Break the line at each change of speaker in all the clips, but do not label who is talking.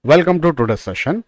Welcome to today session.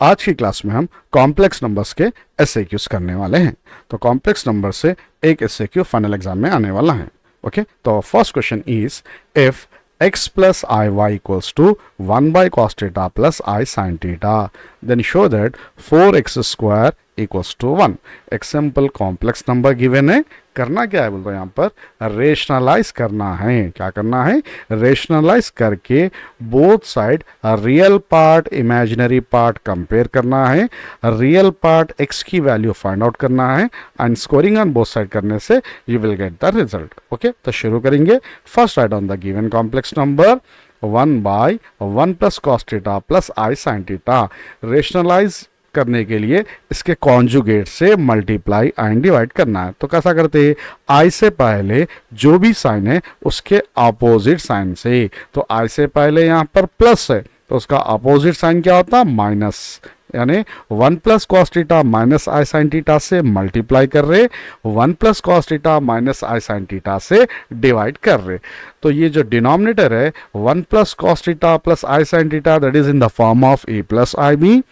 आज की class में हम कॉम्प्लेक्स नंबर्स के एसएक्यूज करने वाले हैं। तो कॉम्प्लेक्स नंबर से एक एसएक्यू फाइनल एग्जाम में आने वाला है। ओके, तो first question is if x plus iy equals to 1 by cos theta plus I sin theta, then show that 4x square equals to 1। एक सिंपल कॉम्प्लेक्स नंबर गिवन है, करना क्या है बोलते हैं यहाँ पर, रेशनलाइज करना है। क्या करना है? रेशनलाइज करके both side real part imaginary part compare करना है, रियल पार्ट x की वैल्यू फाइंड आउट करना है and scoring on both side करने से you will get the result. Okay, तो शुरू करेंगे। First write on the given complex number 1 by 1 plus cos theta plus I sin theta। Rationalise करने के लिए इसके कॉन्जुगेट से मल्टीप्लाई एंड डिवाइड करना है। तो कैसा करते हैं, आई से पहले जो भी साइन है उसके अपोजिट साइन से। तो आई से पहले यहाँ पर प्लस है तो उसका अपोजिट साइन क्या होता है, माइनस। यानी 1 plus cos theta minus i sine theta से मल्टीप्लाई कर रहे, 1 plus cos theta minus i sine theta से डिवाइड कर रहे। तो ये जो डिनोमिनेटर है 1 plus cos theta plus i sine theta, that is in the form of a plus i b,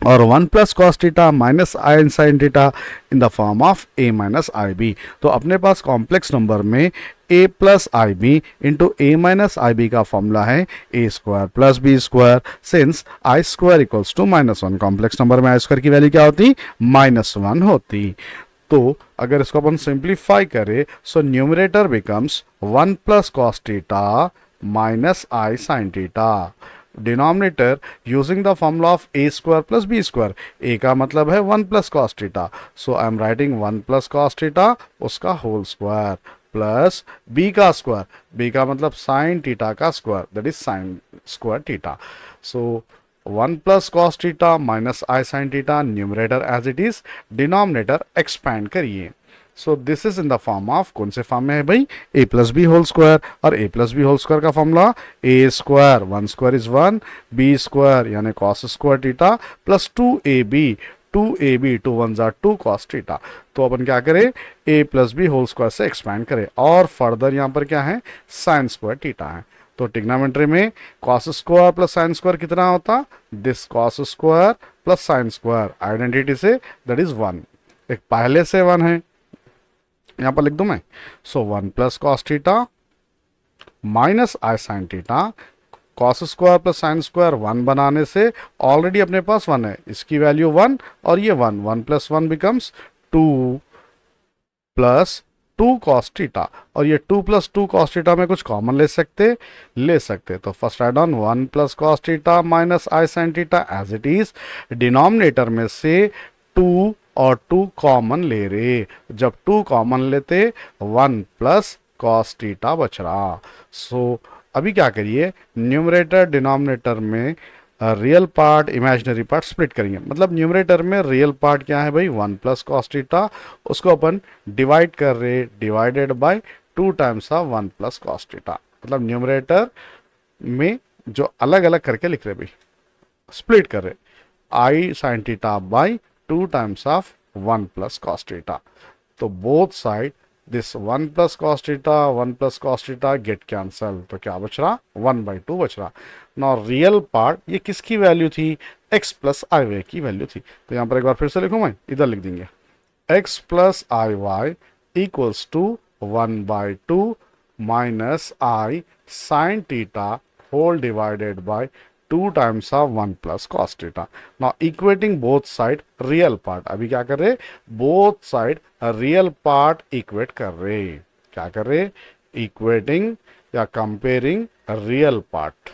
और 1 plus cos theta minus i sine theta in the form of a minus i b. तो अपने पास complex number में a plus i b into a minus i b का formula है a square plus b square, since i square equals to -1। Complex number में i square की value क्या होती, -1 होती। तो अगर इसको अपन सिंप्लीफाई करें so numerator becomes 1 plus cos theta minus i sine theta. Denominator using the formula of a square plus b square, a का मतलब है 1 plus cos theta, so I am writing 1 plus cos theta उसका whole square plus b का square, b का मतलब sine theta का square, that is sine square theta. So 1 plus cos theta minus i sine theta, numerator as it is, denominator expand करिए। So this is in the form of, कौन से form में है भाई, a plus B whole square. और a plus B whole square का formula a square, 1 square is 1, b square यानी cos square theta plus 2ab, 2ab 2 1 2 cos theta. तो अपन क्या करें, a plus B whole square से एक्सपैंड करें और फर्दर यहाँ पर क्या है, साइन स्क्वायर थीटा है। तो ट्रिग्नोमेट्री में cos square plus sine square कितना होता, this cos square plus sine square, identity say that is 1, एक पहले से 1 है, यहां पर लिख दूं मैं। So 1 plus cos theta minus i sine theta, cos square plus sine square 1 बनाने से ऑलरेडी अपने पास 1 है, इसकी वैल्यू 1 और ये 1, 1 plus 1 becomes 2 plus 2 cos theta, और ये 2 प्लस 2 कॉस थीटा में कुछ कॉमन ले सकते। तो first write on 1 plus cos theta minus i sine theta as it is, denominator में से 2 और 2 कॉमन ले रहे, जब 2 कॉमन लेते 1 प्लस कॉस थीटा बच रहा। सो अभी क्या करिए, न्यूमरेटर डिनोमिनेटर में real part imaginary part split करेंगे। मतलब न्यूमरेटर में रियल पार्ट क्या है भाई, 1 प्लस कॉस थीटा, उसको अपन डिवाइड कर रहे, divided by 2 times of 1 plus cos theta. मतलब न्यूमरेटर में जो अलग अलग करके लिख रहे भाई, स्प्लिट कर रहे, i sine theta by 2 times of 1 plus cos theta. तो both side this 1 plus cos theta 1 plus cos theta get cancel, तो क्या बच रहा, 1/2 बच रहा। नाउ रियल पार्ट ये किसकी वैल्यू थी, x प्लस आई वाई की वैल्यू थी। तो यहाँ पर एक बार फिर से लिखूँ मैं, इधर लिख देंगे x plus i y equals to 1/2 minus i sine theta whole divided by 2 times of 1 plus cos theta. Now equating both side real part, अभी क्या कर रहे, both side real part equate कर रहे, क्या कर रहे, इक्वेटिंग या comparing real part,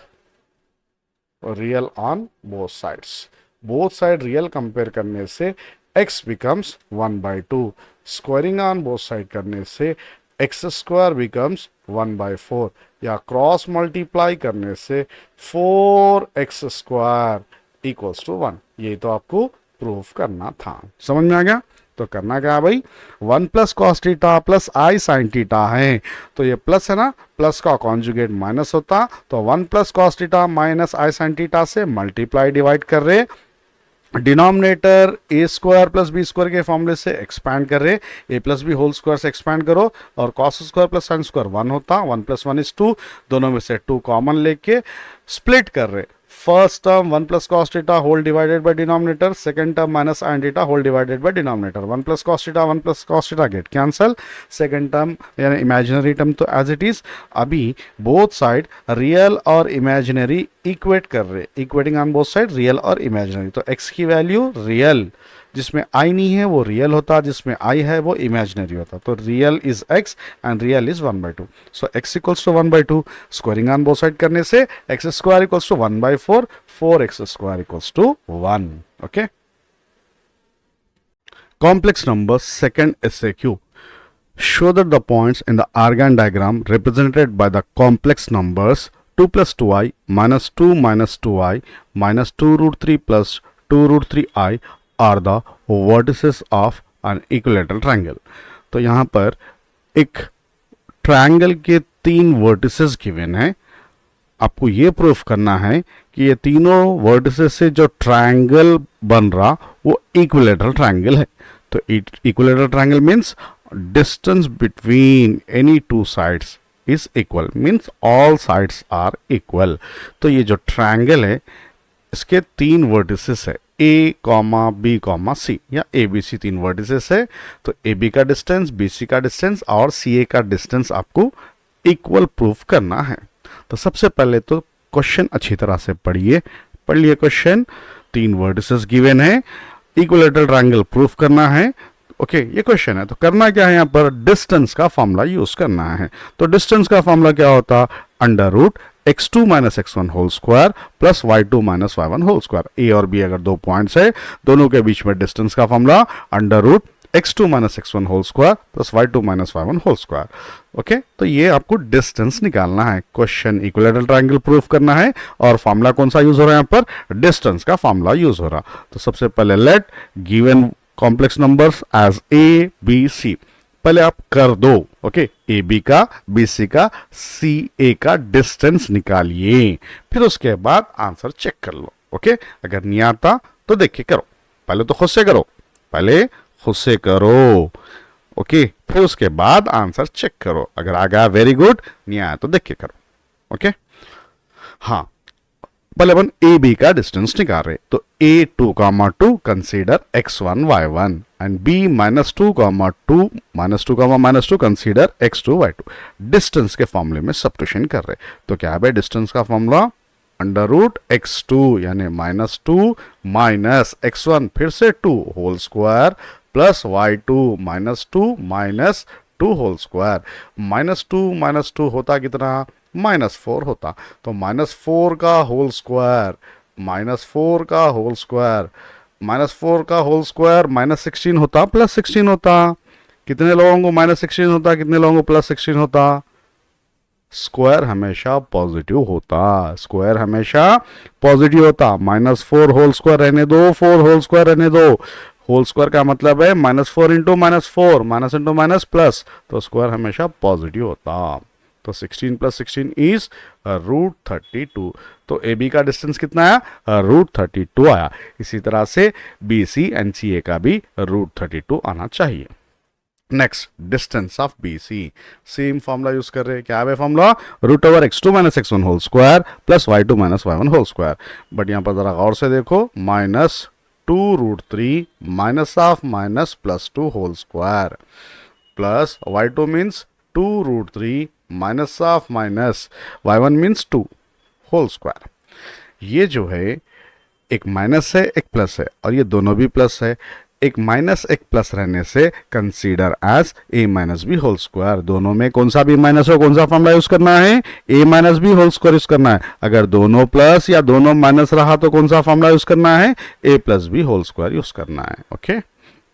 real on both sides. Both side real compare करने से x becomes 1/2, squaring on both side करने से एक्स स्क्वायर बिकम्स 1/4, या क्रॉस मल्टीप्लाई करने से 4x स्क्वायर इक्वल्स टू 1। ये तो आपको प्रूफ करना था, समझ में आ गया। तो करना क्या है भाई, 1 plus cos theta plus i sine theta है, तो ये प्लस है ना, प्लस का कॉन्जुगेट माइनस होता, तो 1 plus cos theta minus i sine theta से मल्टीप्लाई डिवाइड कर रहे, denominator a square plus b square के फॉर्मूले से एक्सपैंड कर रहे, a plus B whole square से एक्सपैंड करो, और cos square plus sine square 1 होता, 1 प्लस 1 इज 2, दोनों में से 2 कॉमन लेके स्प्लिट कर रहे, first term 1 plus cos theta whole divided by denominator, second term minus sine theta whole divided by denominator. 1 plus cos theta 1 plus cos theta get cancel. Second term यानी imaginary term तो as it is. अभी both side real और imaginary equate कर रहे, equating on both side real और imaginary. तो x की value real जिसमें i नहीं है वो रियल होता, जिसमें i है वो इमेजिनरी होता. तो real is x and real is 1/2. So x equals to 1/2. Squaring on both side करने से x square equals to 1/4, 4x square equals to 1. Okay. Complex number second SAQ. Show that the points in the Argand diagram represented by the complex numbers 2 plus 2i minus 2 minus 2i minus 2 root 3 plus 2 root 3i are the vertices of an equilateral triangle. तो यहाँ पर एक triangle के 3 vertices given है. आपको ये proof करना है कि ये तीनों वर्टिसेस से जो ट्रायंगल बन रहा वो इक्विलेटरल ट्रायंगल है. तो equilateral triangle means distance between any two sides is equal, means all sides are equal. तो ये जो ट्रायंगल है इसके 3 वर्टिसेस है, A, B, C या ABC 3 वर्टिसेस है. तो AB का डिस्टेंस, BC का डिस्टेंस और CA का डिस्टेंस आपको इक्वल प्रूफ करना है. तो सबसे पहले तो क्वेश्चन अच्छी तरह से पढ़िए. पढ़ लिए क्वेश्चन. 3 वर्टिसेस गिवन है, इक्विलेटरल ट्रायंगल प्रूफ करना है. ओके ये क्वेश्चन है. तो करना क्या है, यहाँ पर डिस्टेंस का फॉर्मूला यूज करना है. तो डिस्टेंस का फॉर्मूला क्या होता, under root x2 minus x1 whole square plus y2 minus y1 whole square. A और बी अगर 2 पॉइंट्स है, दोनों के बीच में डिस्टेंस का formula under root x2 minus x1 whole square plus y2 minus y1 whole square. Okay. तो ये आपको डिस्टेंस निकालना है. क्वेश्चन इक्विलेटरल ट्रायंगल प्रूफ करना है और फॉर्मूला कौन सा यूज हो रहा है, यहाँ पर डिस्टेंस का फॉर्मूला यूज हो रहा. तो सबसे पहले let given complex numbers as A, B, C. पहले आप कर दो. ओके. ए बी का, बी सी का, सी ए का डिस्टेंस निकालिए. फिर उसके बाद आंसर चेक कर लो. ओके. अगर नहीं आता तो देखिए करो. पहले तो खुद से करो, पहले खुद से करो. ओके. फिर उसके बाद आंसर चेक करो. अगर आ गया वेरी गुड, नहीं आया तो देखिए करो. ओके. हाँ, पहले अपन ए बी का डिस्टेंस निकाल रहे. तो A2, 2 consider x1 y1 and B -2, -2 consider x2 y2. Distance के फॉर्मूले में सब्स्टिट्यूशन कर रहे. तो क्या है डिस्टेंस का फॉर्मूला, अंडर रूट x2 यानी -2 माइनस x1 फिर से 2 whole square plus y2 -2 whole square. -2 होता कितना, -4 होता. तो -4 का होल स्क्वायर, -4 का होल स्क्वायर, -4 का होल स्क्वायर -16 होता, +16 होता. कितने लोगों को -16 होता, कितने लोगों को +16 होता. स्क्वायर हमेशा पॉजिटिव होता, स्क्वायर हमेशा पॉजिटिव होता. -4 होल स्क्वायर रहने दो, 4 होल स्क्वायर रहने दो. होल स्क्वायर का मतलब है -4 into -4, minus into minus plus. तो स्क्वायर हमेशा पॉजिटिव होता. तो 16 + 16 इज √32. तो ए बी का डिस्टेंस कितना आया, √32 आया. इसी तरह से बी सी एंड सी ए का भी √32 आना चाहिए. Next, distance of B C. Same formula use कर रहे हैं. क्या है formula, √x2 - x1 whole square plus y2 - y1 whole square. But यहाँ पर जरा गौर से देखो, -2√3 -(-+2) whole square plus y2 means 2√3 -(-) y1 means 2 whole square. ये जो है एक माइनस है एक प्लस है और ये दोनों भी प्लस है. एक माइनस एक प्लस रहने से consider as a - b whole square. दोनों में कौन सा भी माइनस हो, कौन सा फॉर्मूला यूज करना है, a - b whole square use करना है. अगर दोनों प्लस या दोनों माइनस रहा तो कौन सा फॉर्मूला यूज करना है, a + b whole square use करना है. ओके.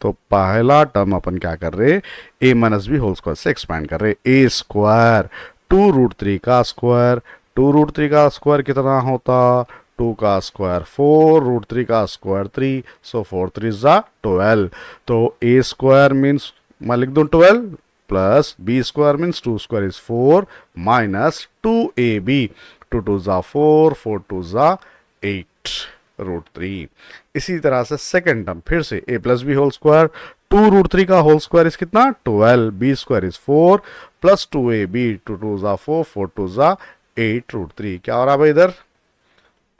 तो पहला टर्म अपन क्या कर रहे, a - b होल स्क्वायर से एक्सपैंड कर रहे. a स्क्वायर 2√3 का स्क्वायर, 2√3 का स्क्वायर कितना होता, 2 का स्क्वायर 4, √3 का स्क्वायर 3, सो 4 3 12. तो a स्क्वायर मीन्स मैं लिख दूं 12 plus b square means 2 square is 4 minus 2ab, 2 2 4, 4 2 8 √3. इसी तरह से सेकेंड टर्म फिर से a + b होल स्क्वायर, 2√3 का होल स्क्वायर इज कितना 12, b square is 4 plus 2ab, 2 2 4, 4 2 8 √3. क्या हो रहा भाई इधर,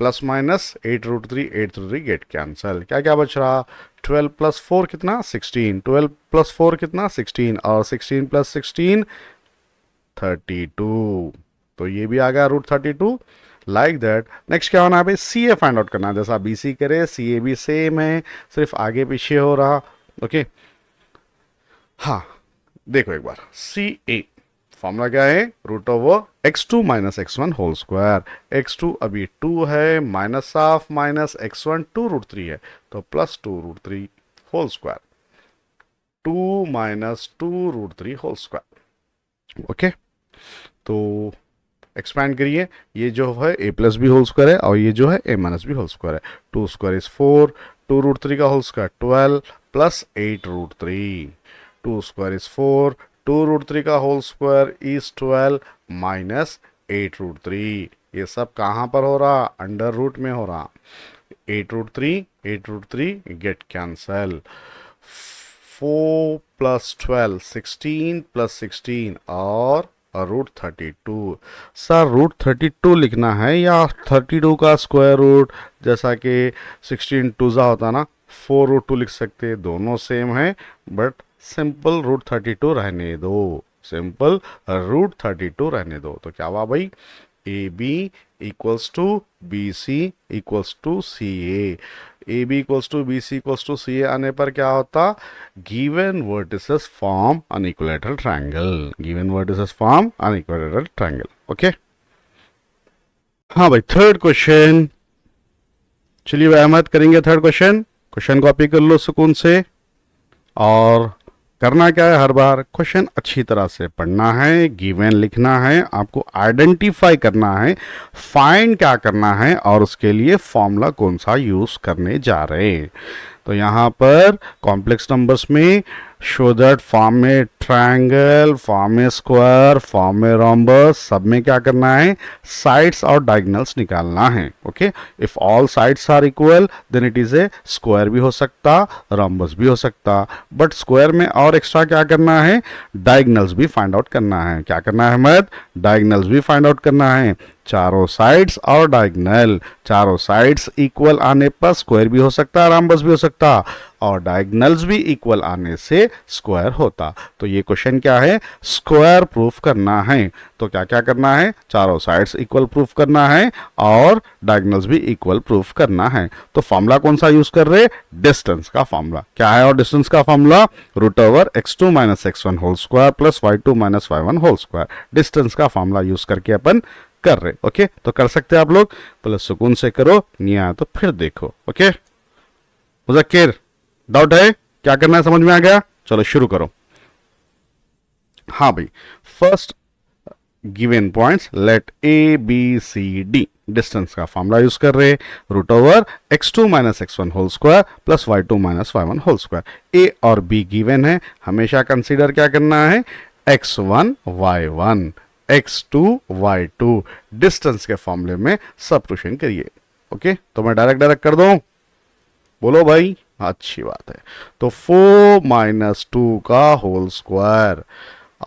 plus minus 8 root 3, 8 root 3 get cancel, क्या क्या बच रहा, 12 प्लस 4 कितना 16, 12 प्लस 4 कितना 16, और 16 प्लस 16 32, तो ये भी आ गया √32 लाइक दैट। नेक्स्ट क्या होना है भाई, सी ए फाइंड आउट करना है, जैसा बी सी करे सी ए भी सेम है, सिर्फ आगे पीछे हो रहा। ओके हाँ देखो एक बार, सी ए फॉर्मूला क्या है, √x2 minus x1 whole square, x2 अभी 2 है, माइनस ऑफ माइनस x1 2√3 है, तो plus 2√3 whole square, 2 minus 2√3 whole square. Okay तो एक्सपैंड करिए, ये जो है A plus B whole square है, और ये जो है A minus B whole square है, 2 स्क्वायर इज 4, 2√3 का whole square 12 plus 8√3, 2 square is 4, 2√3 का होल स्क्वायर इज 12 माइनस 8√3, ये सब कहाँ पर हो रहा, अंडर रूट में हो रहा, 8√3 गेट कैंसल, 4 प्लस 12 16 प्लस 16 और √32। सर √32 लिखना है या 32 का स्क्वायर रूट, जैसा कि 16 टूजा होता ना, 4√2 लिख सकते, दोनों सेम है, बट सिंपल √32 रहने दो, सिंपल √32 रहने दो। तो क्या हुआ भाई, a B equals to B C equals to c a B equals to B C equals to c a आने पर क्या होता, given vertices form an equilateral triangle, given vertices form an equilateral triangle. Okay हाँ भाई third question, चलिए व्यायाम करेंगे third question, question copy कर लो सुकून से, और करना क्या है, हर बार क्वेश्चन अच्छी तरह से पढ़ना है, गिवन लिखना है, आपको आइडेंटिफाई करना है, फाइंड क्या करना है, और उसके लिए फॉर्मूला कौन सा यूज करने जा रहे हैं। तो यहाँ पर कॉम्प्लेक्स नंबर्स में शो दैट फॉर्म में ट्रायंगल, फॉर्म में स्क्वायर, फॉर्म में रोम्बस, सब में क्या करना है, साइड्स और डायगोनल्स निकालना है। Okay if all sides are equal then it is a square भी हो सकता, रोम्बस भी हो सकता, बट स्क्वायर में और एक्स्ट्रा क्या करना है, डायगोनल्स भी फाइंड आउट करना है। क्या करना है अहमद, डायगोनल्स भी फाइंड आउट करना है, चारों साइड्स और डायगोनल, चारों साइड्स इक्वल आने पर स्क्वायर भी हो सकता है, रोम्बस भी हो सकता, और डायगोनल्स भी इक्वल आने से स्क्वायर होता। तो ये क्वेश्चन क्या है, स्क्वायर प्रूफ करना है। तो क्या क्या करना है, चारों साइड्स इक्वल प्रूफ करना है और डायगोनल्स भी इक्वल प्रूफ करना है। तो फॉर्मूला कौन सा यूज कर रहे, डिस्टेंस का फॉर्मूला क्या है, और डिस्टेंस का formula √x2 minus x1 whole square plus y2 minus y1 whole square, distance का फॉर्मूला यूज करके अपन कर रहे। ओके तो कर सकते हैं आप लोग, पहले सुकून से करो, नहीं आया तो फिर देखो। ओके मुज़क्किर डाउट है, क्या करना है समझ में आ गया, चलो शुरू करो। हाँ भाई first given points let a b c d, distance का फॉर्मूला यूज कर रहे, √x2 minus x1 whole square plus y2 minus y1 whole square. A और बी गिवन है, हमेशा कंसीडर क्या करना है, x1 y1 x2 y2, distance के फॉर्मूले में सब्स्टिट्यूशन करिए। ओके तो मैं डायरेक्ट कर दूं, बोलो भाई, अच्छी बात है। तो 4 माइनस 2 का होल स्क्वायर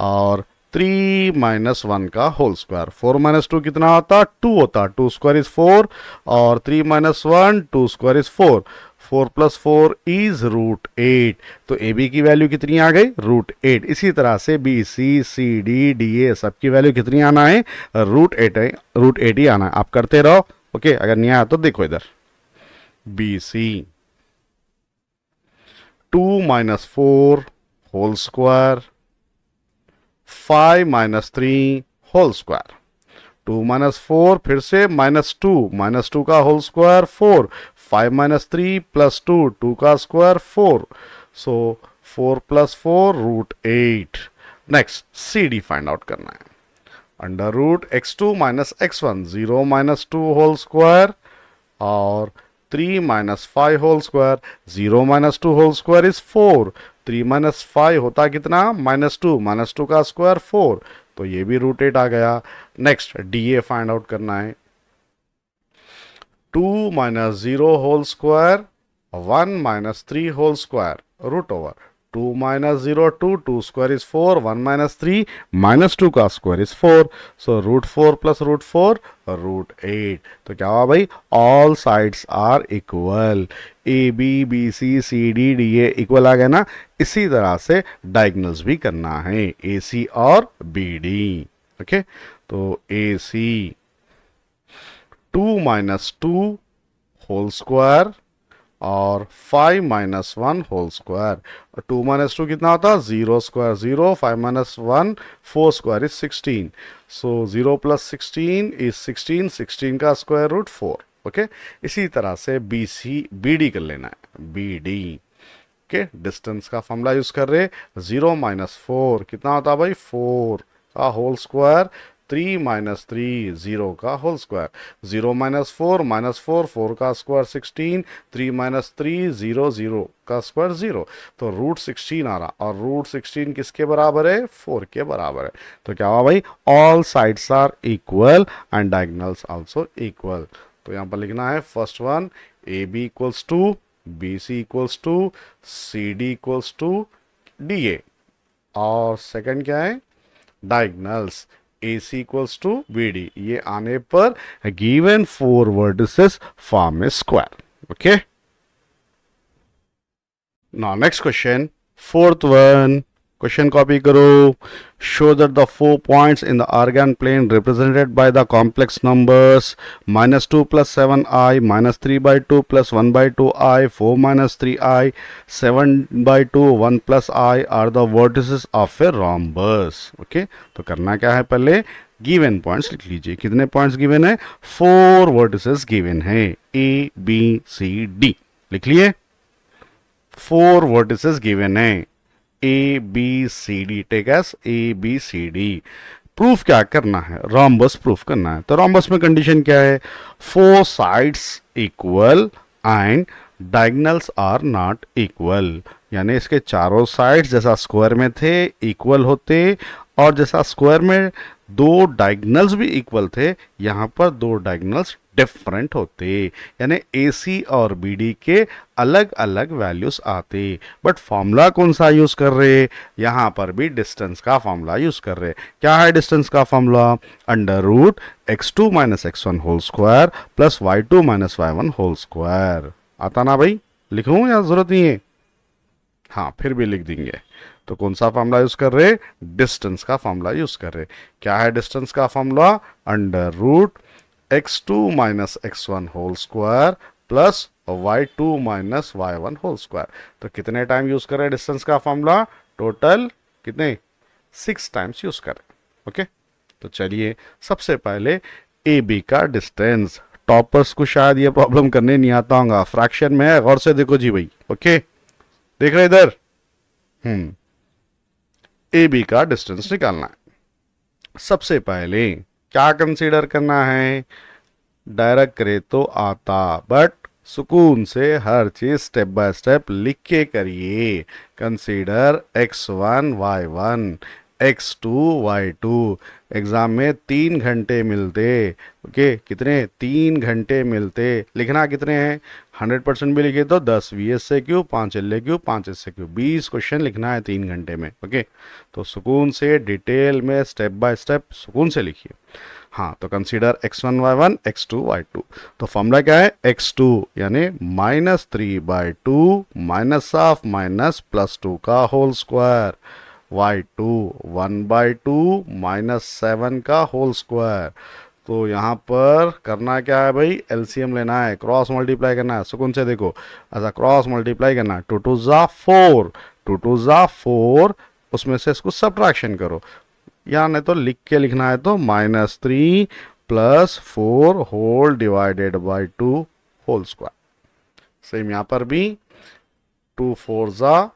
और 3 माइनस 1 का होल स्क्वायर, 4 माइनस 2 कितना होता, 2 होता, 2 स्क्वायर इज 4, और 3 minus 1 2 square is 4, 4 plus 4 is √8, तो ए बी की वैल्यू कितनी आ गई, √8। इसी तरह से B C C D D A सबकी वैल्यू कितनी आना है, √8 ही आना है। आप करते रहो। ओके अगर नहीं आया तो देखो इधर, B C 2 minus 4 whole square, 5 minus 3 whole square, 2 minus 4 फिर से माइनस टू का होल स्क्वायर 4, 5 माइनस 3 प्लस 2, 2 का square 4, so 4 plus 4 √8। Next C D find out करना है, √x2 minus x1 0 minus 2 whole square और 3 minus 5 whole square, 0 minus 2 whole square is 4, 3 minus 5 होता कितना, minus two का स्क्वायर 4, तो ये भी √8 आ गया। Next D A find out करना है, 2 minus 0 whole square 1 minus 3 whole square 2 minus 0 2, 2 square is 4, 1 minus 3 minus 2 का square is 4, so root 4 plus root 4 root 8. तो क्या हुआ भाई, all sides are equal, a b b c c d d a equal आ गया ना. इसी तरह से डायगोनल्स भी करना है, a c और b d. ओके, तो a c 2 minus 2 whole square और 5 माइनस 1 होल स्क्वायर. 2 माइनस 2 कितना होता है, 0 square 0, 5 minus 1 4 square is 16, so 0 plus 16 is 16, 16 का स्क्वायर रूट 4. ओके, इसी तरह से बी सी बी डी कर लेना है, बी डी. ओके, डिस्टेंस का फॉर्मूला यूज कर रहे, 0 माइनस 4 कितना होता है भाई, 4 का होल स्क्वायर, 3 माइनस 3 0 का होल स्क्वायर, 0 माइनस 4 4 का स्क्वायर 16, 3 माइनस 3 0 0 का स्क्वायर 0, तो रूट 16 आ रहा, और रूट 16 किसके बराबर है, 4 के बराबर है. तो क्या हुआ भाई, all sides are equal and diagonals also equal. तो यहाँ पर लिखना है first one, A B equals to B C equals to C D equals to D A, और सेकंड क्या है, diagonals AC equals to BD. ये आने पर given 4 vertices form a square. Okay. Now next question, fourth one. Question copy करो. Show that the 4 points in the Argand plane represented by the complex numbers minus 2 plus 7i, minus 3 by 2 plus 1 by 2i, 4 minus 3i, 7 by 2, 1 plus i are the vertices of a rhombus. Okay, तो करना क्या है, पहले given points लिख लीजिए. कितने points given है, 4 vertices given है, A B C D. लिख लिए, 4 वर्टिसेस गिवन है, A B C D. Take as A B C D. Proof क्या करना है, रोम्बस प्रूफ करना है. तो रोम्बस में कंडीशन क्या है, 4 sides equal and diagonals are not equal. यानी इसके चारों साइड्स जैसा स्क्वायर में थे इक्वल होते, और जैसा स्क्वायर में 2 डायगोनल्स भी इक्वल थे, यहाँ पर 2 डायगोनल्स डिफरेंट होते, यानी ए सी और बी डी के अलग अलग वैल्यूज आते. बट फॉर्मूला कौन सा यूज कर रहे, यहाँ पर भी डिस्टेंस का फॉर्मूला यूज कर रहे. क्या है डिस्टेंस का formula, under root x2 minus x1 whole square plus y2 minus y1 whole square. आता ना भाई, लिखूं या जरूरत नहीं है, हाँ फिर भी लिख देंगे. तो कौन सा फॉर्मूला यूज कर रहे, डिस्टेंस का फॉर्मूला यूज कर रहे. क्या है डिस्टेंस का formula, under root x2 minus x1 whole square plus y2 minus y1 whole square. तो कितने टाइम यूज कर रहे डिस्टेंस का फॉर्मूला, टोटल कितने, 6 टाइम्स यूज कर रहे. ओके, तो चलिए सबसे पहले ए बी का डिस्टेंस. टॉपर्स को शायद ये प्रॉब्लम करने नहीं आता होगा, फ्रैक्शन में है, गौर से देखो जी भाई. ओके, देख रहे इधर, ए बी का डिस्टेंस निकालना है. सबसे पहले क्या कंसीडर करना है, डायरेक्ट करे तो आता, बट सुकून से हर चीज स्टेप बाय स्टेप लिख के करिए. Consider x1 y1 x2 y2. Exam में 3 घंटे मिलते. ओके, कितने, 3 घंटे मिलते. लिखना कितने हैं, 100% भी लिखे तो 10 VSQ, 5 LQ, 5 SQ, 20 क्वेश्चन लिखना है 3 घंटे में. ओके, तो सुकून से डिटेल में स्टेप बाय स्टेप सुकून से लिखिए. हाँ, तो consider x1 y1 x2 y2. तो फॉर्मूला क्या है, x2 यानी -3/2 माइनस ऑफ माइनस प्लस 2 का होल स्क्वायर, y2 1/2 माइनस 7 का होल स्क्वायर. तो यहाँ पर करना क्या है भाई, एलसीएम लेना है, क्रॉस मल्टीप्लाई करना है. सुकून से देखो, ऐसा क्रॉस मल्टीप्लाई करना है. 2 2 ज़ा 4, 2 2 ज़ा 4, उसमें से इसको सब्ट्रैक्शन करो, या नहीं तो लिख के लिखना है तो -3 plus 4 whole divided by 2 whole square. Same यहाँ पर भी 2 7 ज़ा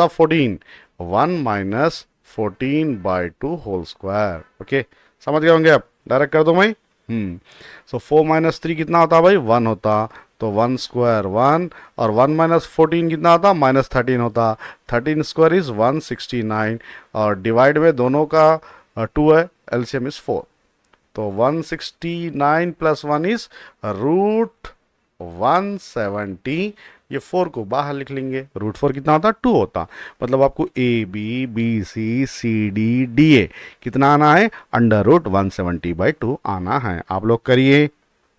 14, 1 माइनस 14/2 होल स्क्वायर. ओके, समझ गए होंगे आप, डायरेक्ट कर दो भाई. सो 4 माइनस 3 कितना होता भाई, 1 होता. तो 1 स्क्वायर 1, और 1 माइनस 14 कितना होता, -13 होता. 13 स्क्वायर इज 169, और डिवाइड में दोनों का 2 है, एलसीएम इज 4. तो 169 प्लस 1 इज रूट 170. ये 4 को बाहर लिख लेंगे, √4 कितना होता, 2 होता, मतलब आपको ABBCCDDA कितना आना है, √170/2 आना है। आप लोग करिए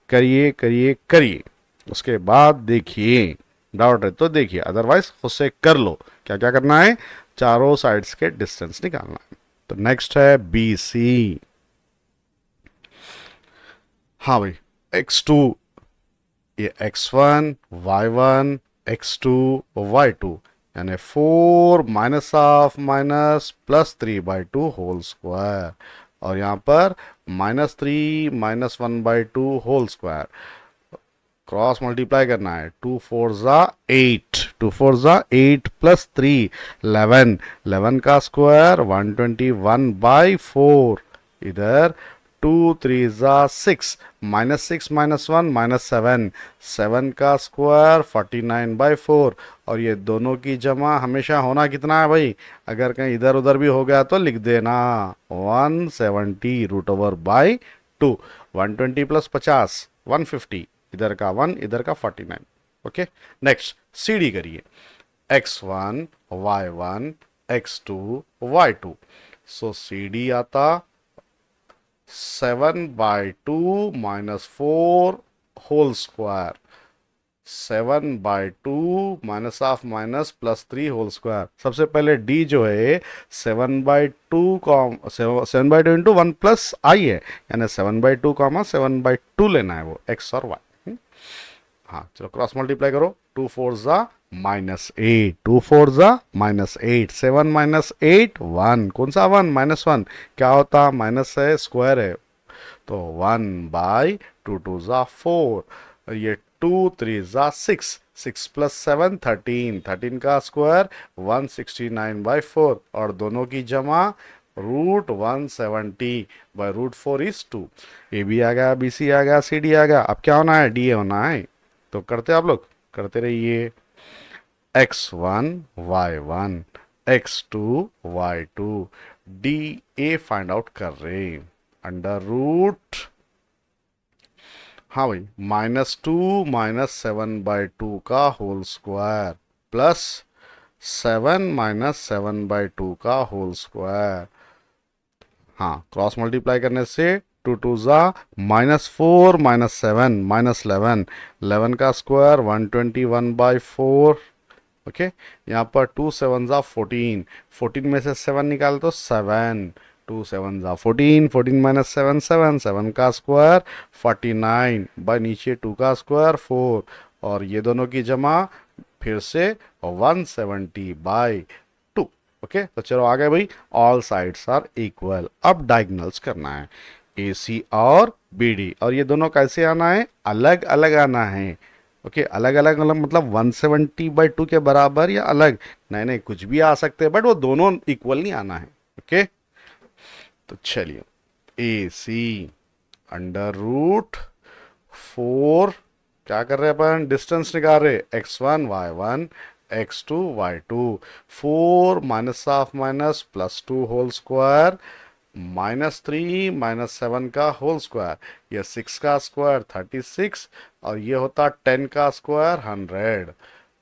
करिए करिए करिए, उसके बाद देखिए, डाउट है तो देखिए, अदरवाइज खुद से कर लो। क्या क्या करना है, चारों साइड्स के डिस्टेंस निकालना है। तो नेक्स्ट है BC। हाँ भाई, x2, ये x1 y1 x2 y2, यानी 4 -(-3/2 होल स्क्वायर, और यहाँ पर -3 -1/2 होल स्क्वायर, क्रॉस मल्टीप्लाई करना है। 2 4 ज़ा 8, 2 4 ज़ा 8 प्लस 3 11, 11 का स्क्वायर 121/4, इधर 2 3 ज़ा 6, -6 -1 -7, 7 का स्क्वायर 49/4, और ये दोनों की जमा हमेशा होना कितना है भाई, अगर कहीं इधर उधर भी हो गया तो लिख देना 170 √/2, 120 प्लस 50 150, इधर का 1 इधर का 49। ओके, नेक्स्ट CD करिए, x1 y1 x2 y2, सो CD आता 7/2 -4 होल स्क्वायर, 7/2 -(-) होल स्क्वायर। सबसे पहले D जो है 7/2 7/2 इंटू 1 प्लस आई है, यानी 7/2 7/2 लेना है वो x और y। हाँ चलो क्रॉस मल्टीप्लाई करो, 2 4 ज़ा -8, 2 4 ज़ा -8, 7 -8 1, कौन सा 1, -1, क्या होता, माइनस है स्क्वायर है, तो 1/2, 2 ज़ा 4, ये 2 3 ज़ा 6, 6 प्लस 7 13, 13 का स्क्वायर 169/4, और दोनों की जमा √170/4 इज 2। ए बी आ गया, BC आ गया, CD आ गया, अब क्या होना है, DA होना है। तो करते आप लोग, करते रहिए, x1 y1 x2 y2, DA find out कर रहे, अंडर रूट, हाँ भाई, -2 -7/2 का होल स्क्वायर प्लस 7 -7/2 का होल स्क्वायर। हाँ, क्रॉस मल्टीप्लाई करने से 2 2 ज़ा -4 -7 -11, 11 का स्क्वायर 121/4। ओके, यहाँ पर 2 7 ज़ा 14, 14 में से 7 निकाल तो 7, 2 7 ज़ा 14, 14 -7 7, 7 का स्क्वायर 49, बाय नीचे 2 का स्क्वायर 4, और ये दोनों की जमा फिर से 170/2। ओके, तो चलो आ गए भाई, ऑल साइड्स आर इक्वल। अब डायगोनल्स करना है, AC और BD, और ये दोनों कैसे आना है, अलग अलग आना है। ओके, अलग अलग मतलब 170/2 के बराबर या अलग, नहीं नहीं कुछ भी आ सकते हैं, बट वो दोनों इक्वल नहीं आना है। ओके, तो चलिए, AC √4, क्या कर रहे हैं अपन, डिस्टेंस निकाल रहे, x1 y1 x2 y2, 4 -(-) whole square -3 -7 का होल स्क्वायर, ये 6 का स्क्वायर 36, और ये होता 10 का स्क्वायर 100,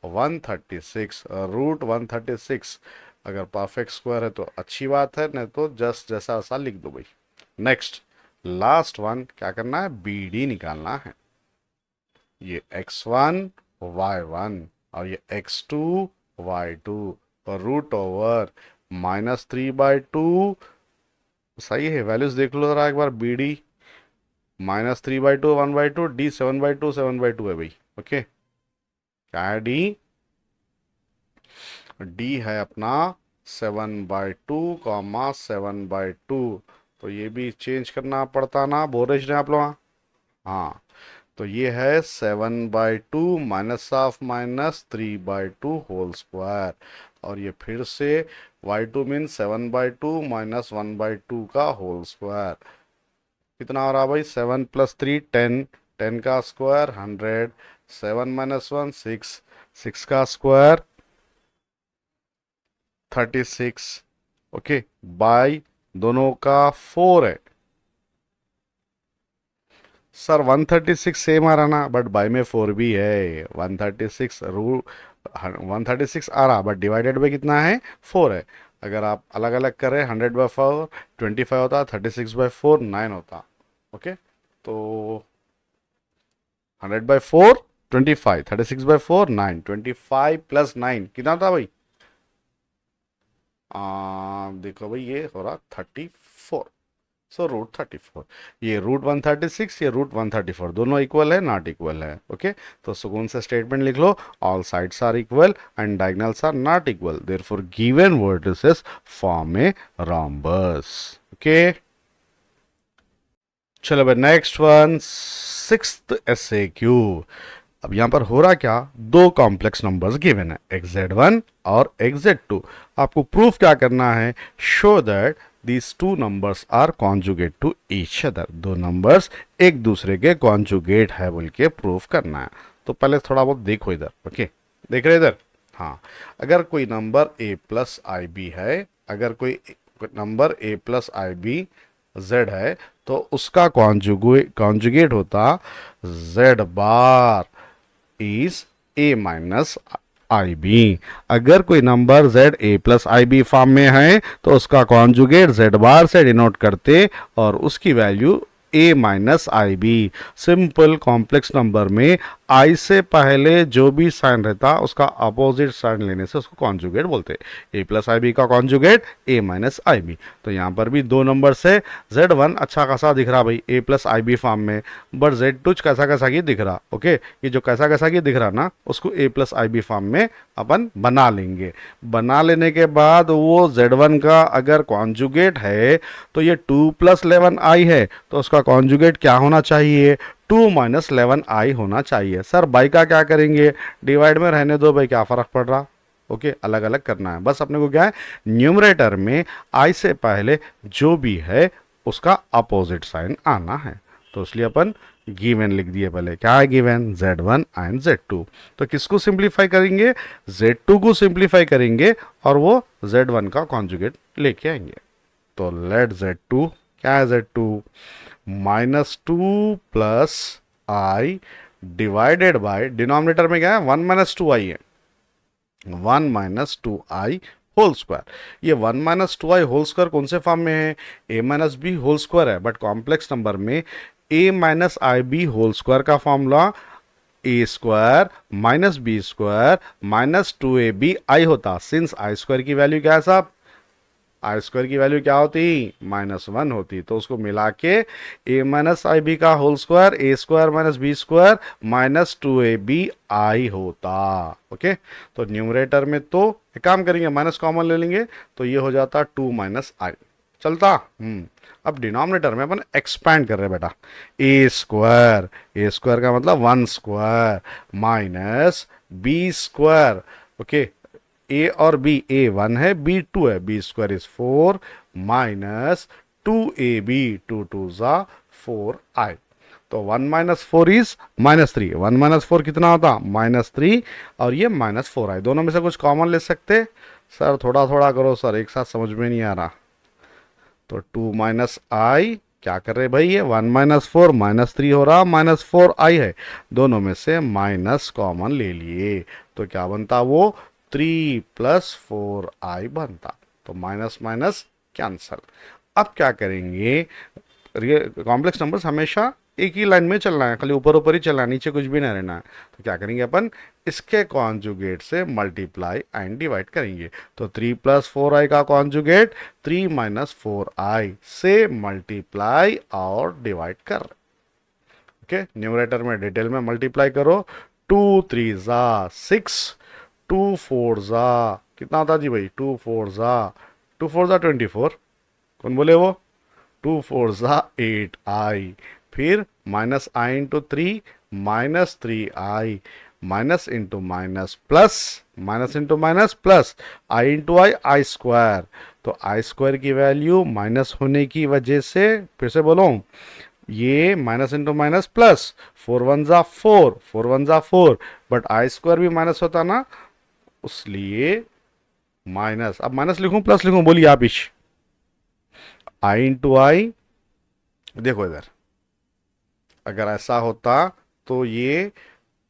136 √136। अगर परफेक्ट स्क्वायर है तो अच्छी बात है, नहीं तो जस्ट जैसा वैसा लिख दो भाई। नेक्स्ट लास्ट वन, क्या करना है, BD निकालना है, ये x1 y1 और ये x2 y2, और √ओवर -3/2, सही है, वैल्यूज देख लो जरा एक बार, BD -3/2 1/2, D 7/2 7/2 है भाई। ओके, क्या है D, D है अपना 7/2 7/2, तो ये भी चेंज करना पड़ता ना, बोल रहे थे आप लोग। हाँ, तो ये है 7/2 -(-) होल स्क्वायर, और ये फिर से y2 मीन 7/2 -1/2 का होल स्क्वायर, कितना हो रहा भाई, 7 + 3 10, 10 का स्क्वायर 100, 7 -1 6, 6 का स्क्वायर 36। ओके, बाय दोनों का 4 है, सर 136 सेम आ रहा ना, बट बाई में 4 भी है। 136 रू 136 आ रहा, बट डिवाइडेड बाई कितना है, 4 है। अगर आप अलग अलग करें, 100/4 25 होता, 36/4 9 होता। ओके, तो 100/4 25, 36/4 9, 25 प्लस 9 कितना था भाई? देखो भाई, ये हो रहा 34। सो √34। ये √136, ये √134 दोनों इक्वल है, नॉट इक्वल है। ओके, तो सुकून से स्टेटमेंट लिख लो, all sides are equal and diagonals are not equal, therefore given vertices form a rhombus। Okay, चलो भाई नेक्स्ट वन, सिक्स्थ SAQ। अब यहां पर हो रहा क्या, दो कॉम्प्लेक्स नंबर्स गिवन है, xz1 और xz2। आपको प्रूफ क्या करना है, show that these two numbers are conjugate to each other. दो नंबर्स एक दूसरे के कॉन्जुगेट है बोल के प्रूफ करना है। तो पहले थोड़ा बहुत देखो इधर। ओके, देख रहे इधर? हाँ, अगर कोई नंबर a+ib है, अगर कोई नंबर a+ib z है, तो उसका कॉन्जुगेट होता z बार इज a-ib। अगर कोई नंबर z a+ib फॉर्म में है, तो उसका कॉन्जुगेट z बार से डिनोट करते और उसकी value a-ib। Simple complex number में i से पहले जो भी साइन रहता उसका अपोजिट साइन लेने से उसको कॉन्जुगेट बोलते हैं। a+ib का कॉन्जुगेट a-ib। तो यहाँ पर भी दो नंबर से z1 अच्छा खासा दिख रहा भाई a+ib फॉर्म में, बट z2 कैसा कैसा की दिख रहा। ओके, ये जो कैसा कैसा की दिख रहा ना, उसको a+ib फॉर्म में अपन बना लेंगे। बना लेने के बाद वो z1 का अगर कॉन्जुगेट है, तो ये 2+11i है, तो उसका कॉन्जुगेट क्या होना चाहिए, 2-11i होना चाहिए। सर बाई का क्या करेंगे, डिवाइड में रहने दो भाई, क्या फर्क पड़ रहा। ओके, अलग अलग करना है बस अपने को। क्या है, न्यूमरेटर में i से पहले जो भी है उसका अपोजिट साइन आना है, तो इसलिए अपन गिवन लिख दिए। पहले क्या है गिवन, z1 एंड z2। तो किसको सिंप्लीफाई करेंगे, z2 को सिंप्लीफाई करेंगे और वो z1 का कॉन्जुगेट लेके आएंगे। तो लेट z2, क्या है z2, -2 + i divided by, denominator में क्या है 1 - 2i है, 1 - 2i होल स्क्वायर। ये 1 - 2i होल स्क्वायर कौन से फॉर्म में है, a-b होल स्क्वायर है, बट कॉम्प्लेक्स नंबर में a-ib होल स्क्वायर का फॉर्मूला a² - b² - 2ab होता। सिंस i² की वैल्यू क्या है साहब, i² की वैल्यू क्या होती, -1 होती, तो उसको मिला के a-ib का whole square a² - b² - 2abi होता। ओके, तो न्यूमरेटर में तो एक काम करेंगे, माइनस कॉमन ले लेंगे, तो ये हो जाता 2 - i। चलता। अब डिनोमिनेटर में अपन एक्सपैंड कर रहे हैं बेटा, a² का मतलब 1² -b²। ओके, ए और बी, a1 है b2 है, b² इज 4 -2ab, 2 × 2 = 4i। तो 1 - 4 इज -3, 1 - 4 कितना होता, -3, और ये -4i। दोनों में से कुछ कॉमन ले सकते। सर थोड़ा थोड़ा करो सर, एक साथ समझ में नहीं आ रहा। तो 2 - i क्या कर रहे भाई, ये 1 - 4 -3 हो रहा, -4i है, दोनों में से माइनस कॉमन ले लिए, तो क्या बनता वो 3 + 4i बनता। तो माइनस माइनस कैंसल। अब क्या करेंगे, कॉम्प्लेक्स नंबर्स हमेशा एक ही लाइन में चलना है, खाली ऊपर ऊपर ही चलना है, नीचे कुछ भी नहीं रहना है। तो क्या करेंगे अपन, इसके कॉन्जुगेट से मल्टीप्लाई एंड डिवाइड करेंगे। तो 3 + 4i का कॉन्जुगेट 3 - 4i से मल्टीप्लाई और डिवाइड कर। ओके, न्यूमरेटर में डिटेल में मल्टीप्लाई करो, 2 × 3 = 6, 2 × 4 = कितना होता जी भाई, 2 × 4 = 24, कौन बोले वो, 2 × 4 = 8i, फिर -i × 3 -3i, minus into minus plus, minus into minus plus, i into I, i²। तो i² की वैल्यू माइनस होने की वजह से, फिर से बोलो, ये minus into minus plus, 4 × 1 = 4, 4 × 1 = 4, but i² भी माइनस होता ना, इसलिए माइनस। अब माइनस लिखूं प्लस लिखूं, बोलिए आप इच, i इंटू आई, देखो इधर अगर ऐसा होता तो ये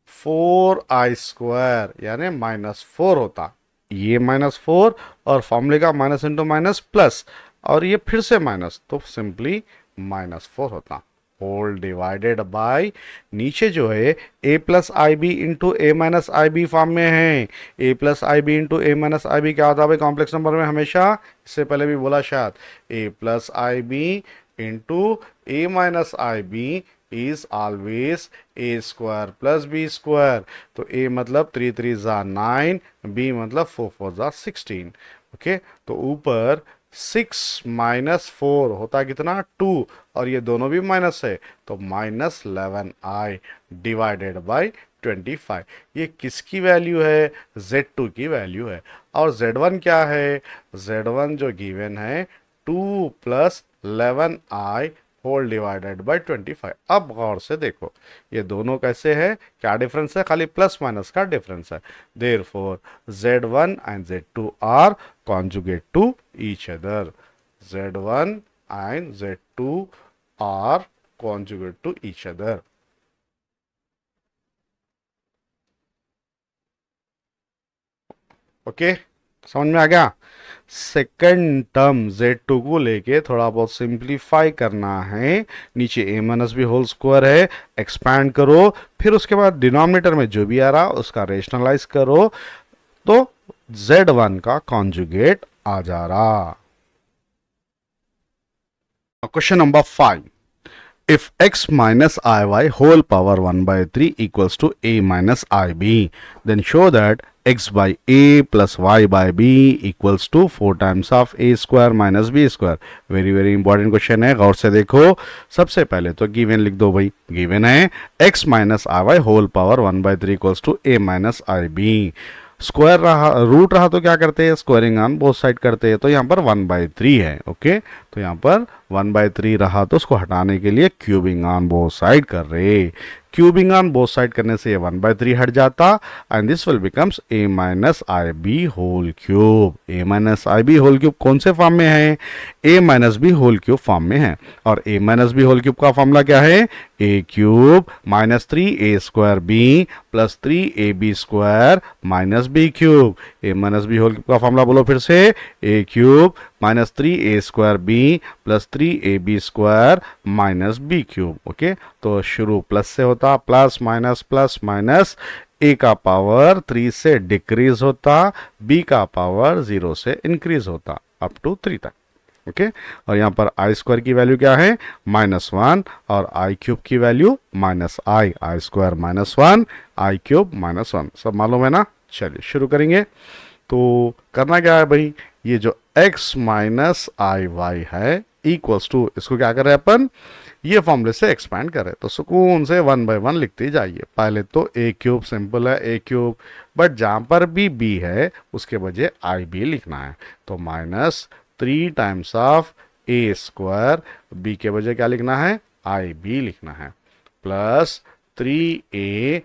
4i² यानी -4 होता, ये -4 और फॉर्मूले का माइनस इंटू माइनस प्लस, और ये फिर से माइनस, तो सिंपली -4 होता। होल डिवाइडेड बाय, नीचे जो है a plus i b into a minus i b form में है। a plus i b into a minus i b क्या होता है भाई कॉम्प्लेक्स नंबर में हमेशा, इससे पहले भी बोला शायद, a plus i b into a minus i b is always a² plus b²। तो a मतलब 3 3 ज़ा 9, b मतलब 4 4 ज़ा 16। ओके, तो ऊपर 6 -4 होता कितना 2, और ये दोनों भी माइनस है, तो -11i डिवाइडेड बाई 25। ये किसकी वैल्यू है, z2 की वैल्यू है। और z1 क्या है, z1 जो गिवन है 2 + 11i होल डिवाइडेड बाई 25। अब गौर से देखो ये दोनों कैसे है, क्या डिफरेंस है, खाली प्लस माइनस का डिफरेंस है। Therefore z1 and z2 are conjugate to each other. Z1 and Z2 are conjugate to each other. Okay, समझ में आ गया। सेकंड टर्म Z2 को लेके थोड़ा बहुत सिंप्लीफाई करना है। नीचे a minus B whole square है, एक्सपैंड करो, फिर उसके बाद डिनोमिनेटर में जो भी आ रहा उसका रेशनलाइज करो, तो Z1 का कॉन्जुगेट आ जा रहा। Question number 5, if x minus iy whole power 1/3 equals to a minus ib, then show that x by a plus y by b equals to 4 times of a square minus b square। Very very important question है, गौर से देखो। सबसे पहले तो given लिख दो भाई, given है x minus i y whole power 1/3 equals to a minus i b. Square रहा, रूट रहा तो क्या करते हैं, स्क्वायरिंग ऑन बोथ साइड करते हैं, तो यहाँ पर 1/3 है। ओके, तो यहाँ पर 1/3 रहा तो उसको हटाने के लिए क्यूबिंग ऑन बोथ साइड कर रहे। क्यूबिंग ऑन बोथ साइड करने से ये 1/3 हट जाता, and this will becomes a minus i b whole cube. a minus i b whole cube कौन से फॉर्म में है, a minus B whole cube form में है। और a minus B whole cube का फॉर्मूला क्या है, a cube minus 3a² b plus 3ab² minus b cube. a minus B whole cube का फॉर्मूला बोलो फिर से, a cube minus 3a² b plus 3ab² minus b cube. Okay, तो शुरू plus से होता, प्लस माइनस, a का power 3 से डिक्रीज होता, b का पावर 0 से इंक्रीज होता अप टू 3 तक। ओके, और यहाँ पर i² की वैल्यू क्या है, -1, और i क्यूब की वैल्यू -i² -1 i क्यूब -1, सब मालूम है ना। चलिए शुरू करेंगे। तो करना क्या है भाई, ये जो x माइनस आई वाई है इक्वल्स टू, इसको क्या कर रहे हैं अपन, ये फॉर्मूले से एक्सपैंड करें, तो सुकून से 1 बाय 1 लिखते जाइए। पहले तो a क्यूब सिंपल है, a क्यूब, बट जहाँ पर भी b है उसके बजाय आई बी लिखना है, तो -3 टाइम्स ऑफ a², b के बजाय क्या लिखना है, आई बी लिखना है, प्लस 3a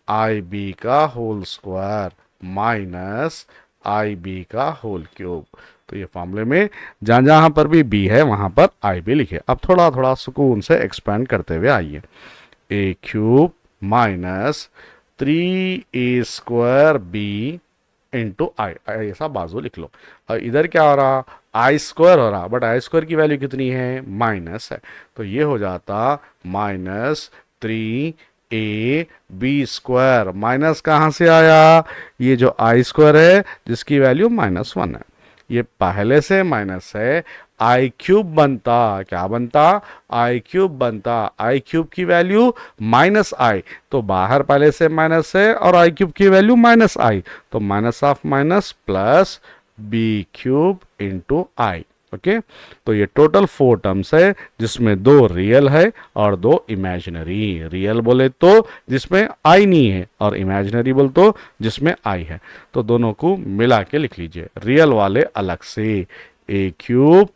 आई बी का whole square minus i b का होल क्यूब। तो ये फॉर्मूले में जहां जहां पर भी b है वहां पर आई बी लिखे। अब थोड़ा थोड़ा सुकून से एक्सपेंड करते हुए आइए, a cube minus 3a² b into i, ऐसा बाजू लिख लो। और इधर क्या हो रहा, i² हो रहा, बट i² की वैल्यू कितनी है, माइनस है, तो ये हो जाता -3ab²। माइनस कहाँ से आया, ये जो i² है जिसकी वैल्यू -1 है, ये पहले से माइनस है, आई क्यूब बनता, क्या बनता, आई क्यूब बनता, आई क्यूब की वैल्यू -i, तो बाहर पहले से माइनस है और आई क्यूब की वैल्यू -i, तो minus of minus plus b cube into I. Okay, तो ये टोटल 4 टर्म्स है जिसमें 2 रियल है और 2 इमेजिनरी। रियल बोले तो जिसमें आई नहीं है, और इमेजिनरी बोले तो जिसमें आई है, तो दोनों को मिला के लिख लीजिए। रियल वाले अलग से, a क्यूब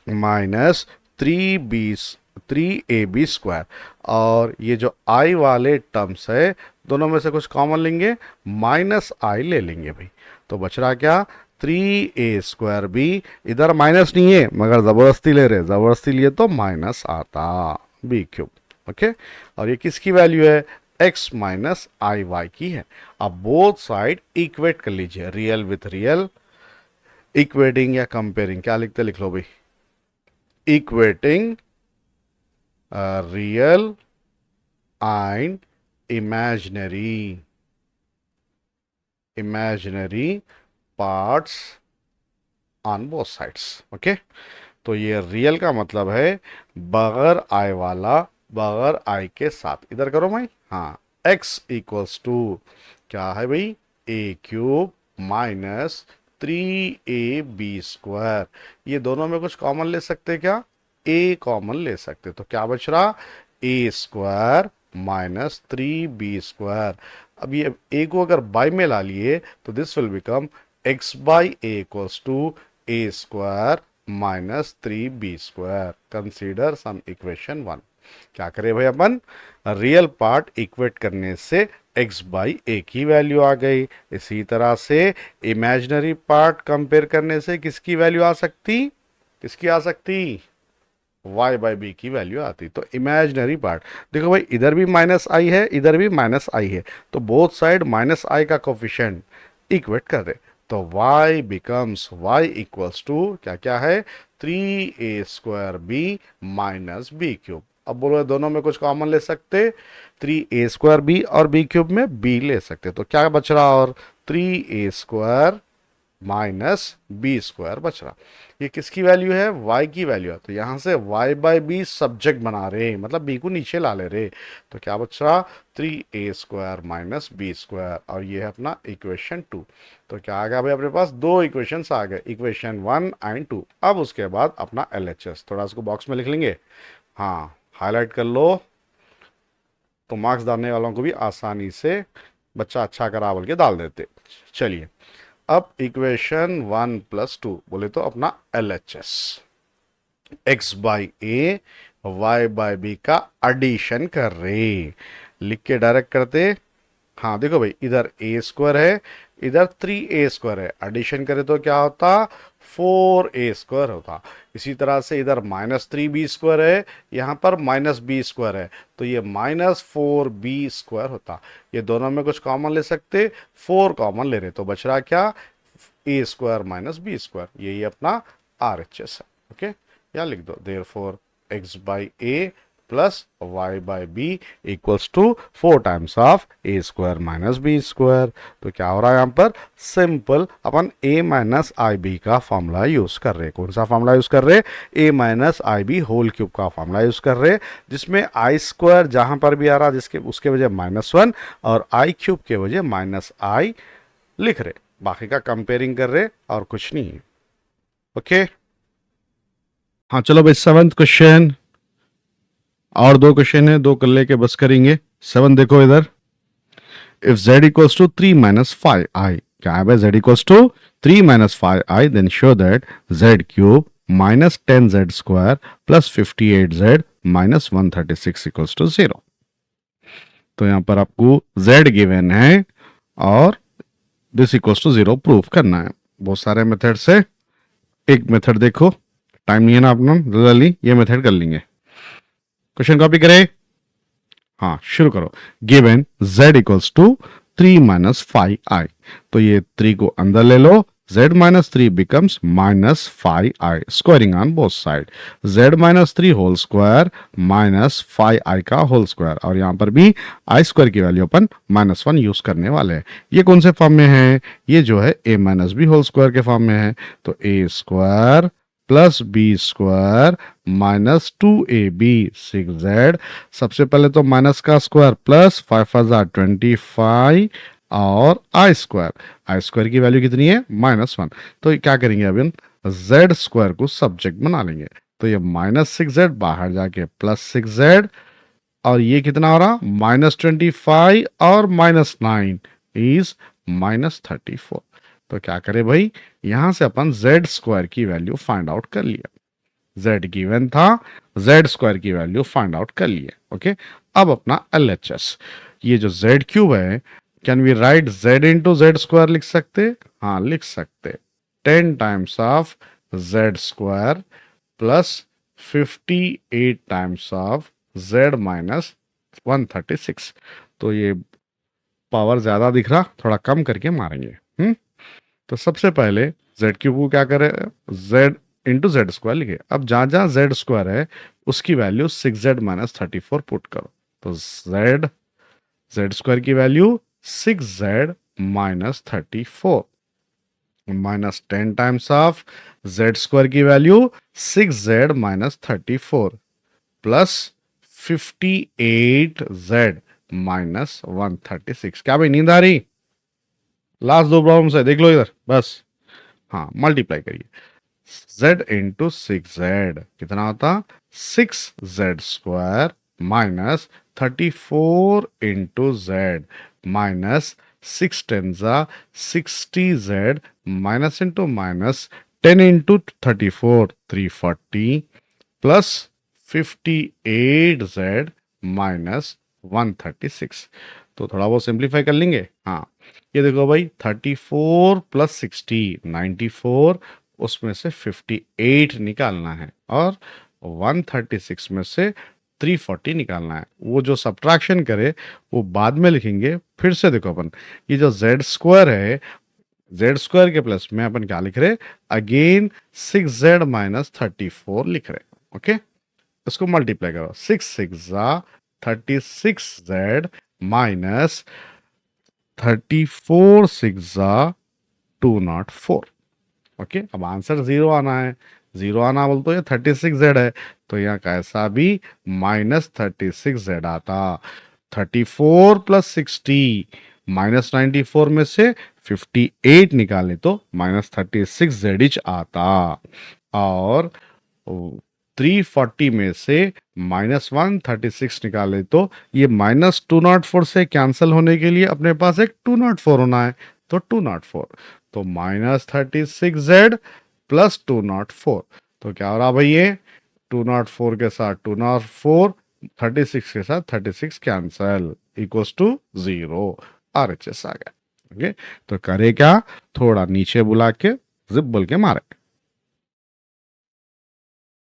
माइनस 3ab², और ये जो i वाले टर्म्स है दोनों में से कुछ कॉमन लेंगे, -i ले लेंगे भाई, तो बच रहा क्या, 3a² b, इधर माइनस नहीं है मगर जबरदस्ती ले रहे, जबरदस्ती लिए तो माइनस आता b क्यूब। ओके, और ये किसकी वैल्यू है, x माइनस आई वाई की है। अब बोथ साइड इक्वेट कर लीजिए, रियल विथ रियल, इक्वेटिंग या कंपेयरिंग, क्या लिखते लिख लो भाई, equating real and imaginary, imaginary parts on both sides. Okay, तो ये रियल का मतलब है बगैर आई वाला, बगैर आई के साथ। इधर करो भाई, हाँ, x इक्वल्स टू क्या है भाई, ए क्यूब माइनस 3ab²। ये दोनों में कुछ कॉमन ले सकते क्या, a कॉमन ले सकते, तो क्या बच रहा, a² माइनस 3b²। अब ये a को अगर बाई में ला लिए तो this will become x by a equals to a² minus 3b²। Consider some equation 1। क्या करें भाई अपन, रियल पार्ट इक्वेट करने से x बाई ए की वैल्यू आ गई। इसी तरह से इमेजिनरी पार्ट कंपेयर करने से किसकी वैल्यू आ सकती, किसकी आ सकती, y बाई बी की वैल्यू आती। तो इमेजिनरी पार्ट देखो भाई, इधर भी माइनस आई है, इधर भी माइनस आई है, तो बोथ साइड माइनस आई का कोफिशिएंट इक्वेट कर रहे, तो y becomes y equals to क्या क्या है, 3a² माइनस b³। अब बोलो दोनों में कुछ कॉमन ले सकते, 3a² और b³ में b ले सकते, तो क्या बच रहा, और 3a² माइनस b² बच रहा। ये किसकी वैल्यू है, y की वैल्यू है, तो यहां से y बाई बी सब्जेक्ट बना रहे, मतलब b को नीचे ला ले रहे, तो क्या बच रहा, 3a² माइनस b²। और ये है अपना इक्वेशन 2। तो क्या आ गया भाई, अपने पास दो इक्वेशंस आ गए, इक्वेशन 1 एंड 2। अब उसके बाद अपना LHS थोड़ा इसको बॉक्स में लिख लेंगे, हाँ, हाईलाइट कर लो, तो मार्क्स डालने वालों को भी आसानी से बच्चा अच्छा करा बोल के डाल देते। चलिए, अब इक्वेशन 1 प्लस 2 बोले तो अपना LHS, x by a y by b का एडिशन कर रहे, लिख के डायरेक्ट करते। हाँ देखो भाई, इधर a² है, इधर 3a² है, एडिशन करे तो क्या होता, 4a² होता। इसी तरह से इधर माइनस 3b² है, यहाँ पर माइनस b² है, तो ये माइनस 4b² होता। ये दोनों में कुछ कॉमन ले सकते, 4 कॉमन ले रहे, तो बच रहा क्या, a² माइनस b²। यही अपना RHS है। ओके, या लिख दो, therefore x by a plus y by b equals to 4 times of a² minus b²। तो क्या हो रहा है यहाँ पर, सिंपल अपन a माइनस आई बी का फॉर्मूला यूज कर रहे। कौन सा फॉर्मूला यूज कर रहे, a minus i b whole cube का फॉर्मूला यूज कर रहे, जिसमें i² जहां पर भी आ रहा जिसके उसके वजह -1 और i³ के वजह माइनस आई लिख रहे, बाकी का कंपेयरिंग कर रहे और कुछ नहीं है। ओके, हाँ चलो भाई, 7th क्वेश्चन, और दो क्वेश्चन है, दो कर लेके बस करेंगे। 7 देखो इधर, if z equals to 3 minus 5i, क्या है भाई, z equals to 3 minus 5i, then show that z³ minus 10z² plus 58z minus 136 equals to 0। तो यहां पर आपको z गिवन है और दिस इक्वल्स टू 0 प्रूफ करना है। बहुत सारे मेथड से एक मेथड देखो, टाइम नहीं है ना अपना, जल्दी ये मेथड कर लेंगे। क्वेश्चन कॉपी करें, हाँ शुरू करो। Given z equals to 3 minus 5i, तो ये 3 को अंदर ले लो, z minus 3 becomes minus 5i, squaring on both side, z minus 3 whole square minus 5i का होल स्क्वायर, और यहां पर भी i² की वैल्यू अपन -1 यूज करने वाले हैं। ये कौन से फॉर्म में है, ये जो है a minus B whole square के फॉर्म में है, तो a² plus b² minus 2ab 6z। सबसे पहले तो माइनस का स्क्वायर प्लस 5 और i² की वैल्यू कितनी है, -1। तो क्या करेंगे अभी, z² को सब्जेक्ट बना लेंगे, तो ये -6z बाहर जाके +6z, और ये कितना हो रहा, -25 और -9 इज -34। तो क्या करें भाई, यहां से अपन z² की वैल्यू फाइंड आउट कर लिया, z गिवन था, z² की वैल्यू फाइंड आउट कर लिए। ओके, अब अपना LHS, ये जो z³ है, can we write z into z² लिख सकते, हाँ लिख सकते, 10 times of z² plus 58 times of z minus 136। तो ये पावर ज्यादा दिख रहा, थोड़ा कम करके मारेंगे। तो सबसे पहले z क्यूब को क्या करें, z इंटू जेड स्क्वायर लिखे। अब जहां जहां जेड स्क्वायर है उसकी वैल्यू 6z माइनस 34 पुट करो। तो जेड स्क्वायर की value 6z minus 34 minus 10 times of z square की value 6z minus 34 plus 58z minus 136। क्या भाई नींद आ रही? लास्ट दो प्रॉब्लम्स है, देख लो इधर बस। हाँ, मल्टीप्लाई करिए। z इंटू 6z कितना होता, 6z square minus 34 into Z minus 6 ten जा 60z minus into minus 10 into 34 340 plus 58z minus 136। तो थोड़ा बहुत सिंप्लीफाई कर लेंगे। हाँ, ये देखो भाई 34 प्लस 60 94, उसमें से 58 निकालना है और 136 में से 340 निकालना है। वो जो सब्ट्रैक्शन करे वो बाद में लिखेंगे। फिर से देखो अपन, ये जो जेड स्क्वायर है, जेड स्क्वायर के प्लस में अपन क्या लिख रहे, अगेन 6z माइनस 34 लिख रहे। ओके, इसको मल्टीप्लाई करो, 6 6 36z माइनस 34 6 204। ओके, अब आंसर 0 आना है। 0 आना बोल तो ये 36z है, तो यहाँ कैसा भी माइनस 36z आता। 34 प्लस 60 माइनस 94 में से 58 निकाले तो माइनस 36z इच आता। और 340 में से माइनस 136 निकाले तो ये माइनस 204 से कैंसिल होने के लिए अपने पास एक 204 होना है, तो 204। तो माइनस 36z प्लस 204, तो क्या हो रहा भाई, ये 204 के साथ 204, 36 के साथ 36 कैंसिल, इक्वल्स टू 0। RHS आ गया। ओके, तो करे क्या, थोड़ा नीचे बुला के जिप बोल के मारे।